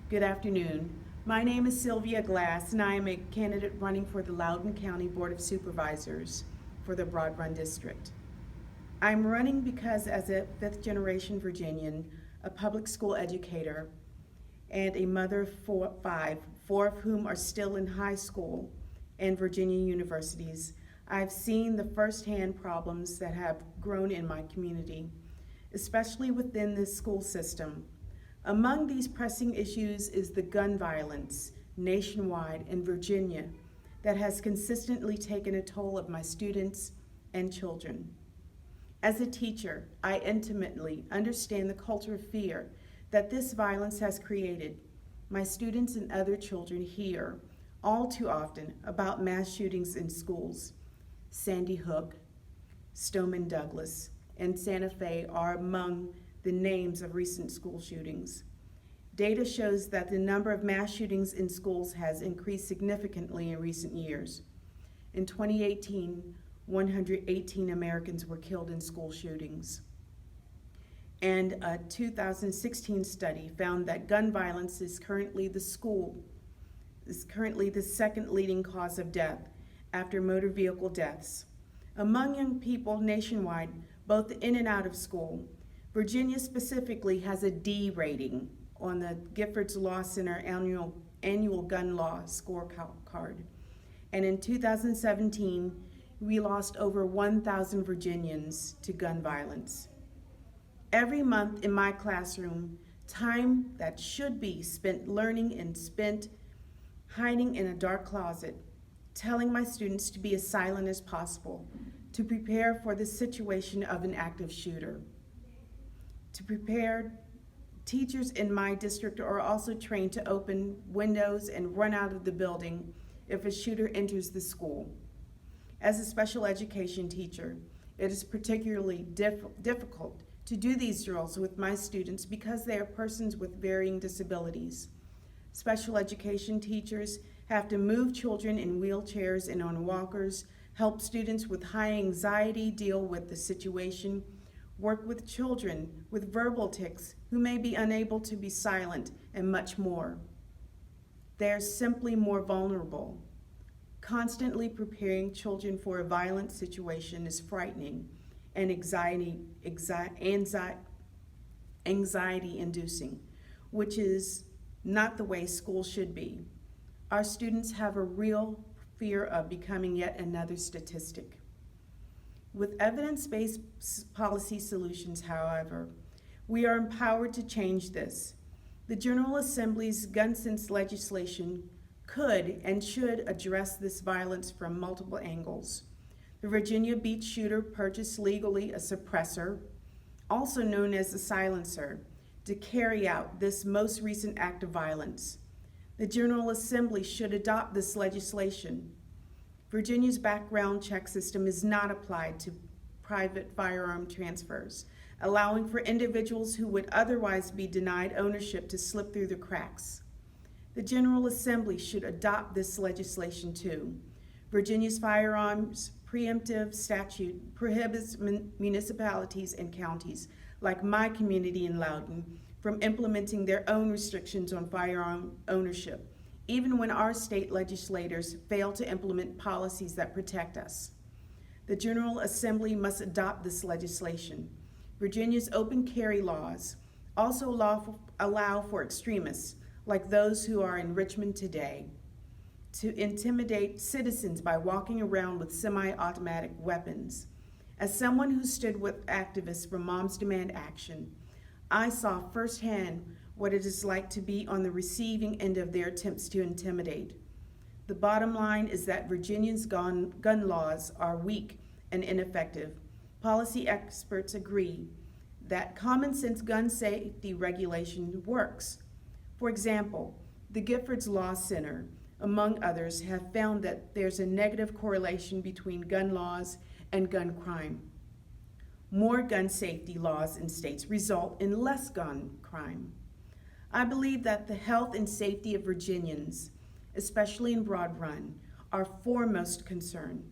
Good afternoon. My name is Sylvia Glass, and I am a candidate running for the Loudoun County Board of Supervisors for the Broad Run District. I'm running because as a fifth-generation Virginian, a public school educator, and a mother of five, four of whom are still in high school and Virginia universities, I've seen the firsthand problems that have grown in my community, especially within the school system. Among these pressing issues is the gun violence nationwide in Virginia that has consistently taken a toll of my students and children. As a teacher, I intimately understand the culture of fear that this violence has created. My students and other children hear all too often about mass shootings in schools. Sandy Hook, Stoneman Douglas, and Santa Fe are among the names of recent school shootings. Data shows that the number of mass shootings in schools has increased significantly in recent years. In 2018, 118 Americans were killed in school shootings. And a 2016 study found that gun violence is currently the second leading cause of death after motor vehicle deaths. Among young people nationwide, both in and out of school, Virginia specifically has a D rating on the Giffords Law Center annual gun law scorecard. And in 2017, we lost over 1,000 Virginians to gun violence. Every month in my classroom, time that should be spent learning and spent hiding in a dark closet, telling my students to be as silent as possible, to prepare for the situation of an active shooter. To prepare, teachers in my district are also trained to open windows and run out of the building if a shooter enters the school. As a special education teacher, it is particularly difficult to do these drills with my students because they are persons with varying disabilities. Special education teachers have to move children in wheelchairs and on walkers, help students with high anxiety deal with the situation, work with children with verbal tics who may be unable to be silent, and much more. They are simply more vulnerable. Constantly preparing children for a violent situation is frightening and anxiety-inducing, which is not the way school should be. Our students have a real fear of becoming yet another statistic. With evidence-based policy solutions, however, we are empowered to change this. The General Assembly's gun sense legislation could and should address this violence from multiple angles. The Virginia Beach shooter purchased legally a suppressor, also known as a silencer, to carry out this most recent act of violence. The General Assembly should adopt this legislation. Virginia's background check system is not applied to private firearm transfers, allowing for individuals who would otherwise be denied ownership to slip through the cracks. The General Assembly should adopt this legislation too. Virginia's firearms preemptive statute prohibits municipalities and counties, like my community in Loudoun, from implementing their own restrictions on firearm ownership, even when our state legislators fail to implement policies that protect us. The General Assembly must adopt this legislation. Virginia's open carry laws also allow for extremists, like those who are in Richmond today, to intimidate citizens by walking around with semi-automatic weapons. As someone who stood with activists for Moms Demand Action, I saw firsthand what it is like to be on the receiving end of their attempts to intimidate. The bottom line is that Virginia's gun laws are weak and ineffective. Policy experts agree that common sense gun safety regulation works. For example, the Giffords Law Center, among others, have found that there's a negative correlation between gun laws and gun crime. More gun safety laws in states result in less gun crime. I believe that the health and safety of Virginians, especially in Broad Run, are my foremost concern.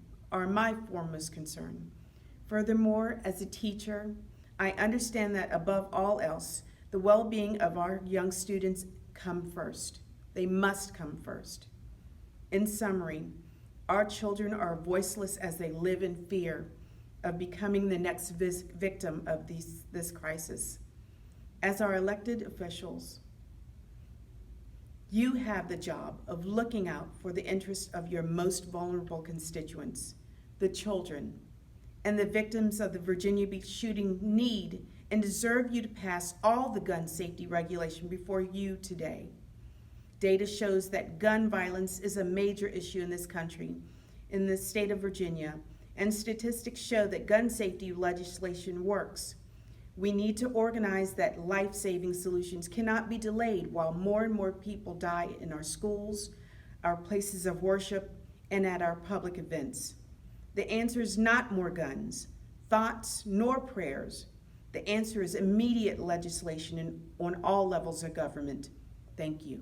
Furthermore, as a teacher, I understand that above all else, the well-being of our young students come first. They must come first. In summary, our children are voiceless as they live in fear of becoming the next victim of this crisis. As our elected officials, you have the job of looking out for the interests of your most vulnerable constituents, the children, and the victims of the Virginia Beach shooting need and deserve you to pass all the gun safety regulation before you today. Data shows that gun violence is a major issue in this country, in the state of Virginia, and statistics show that gun safety legislation works. We need to organize that life-saving solutions cannot be delayed while more and more people die in our schools, our places of worship, and at our public events. The answer is not more guns, thoughts, nor prayers. The answer is immediate legislation on all levels of government. Thank you.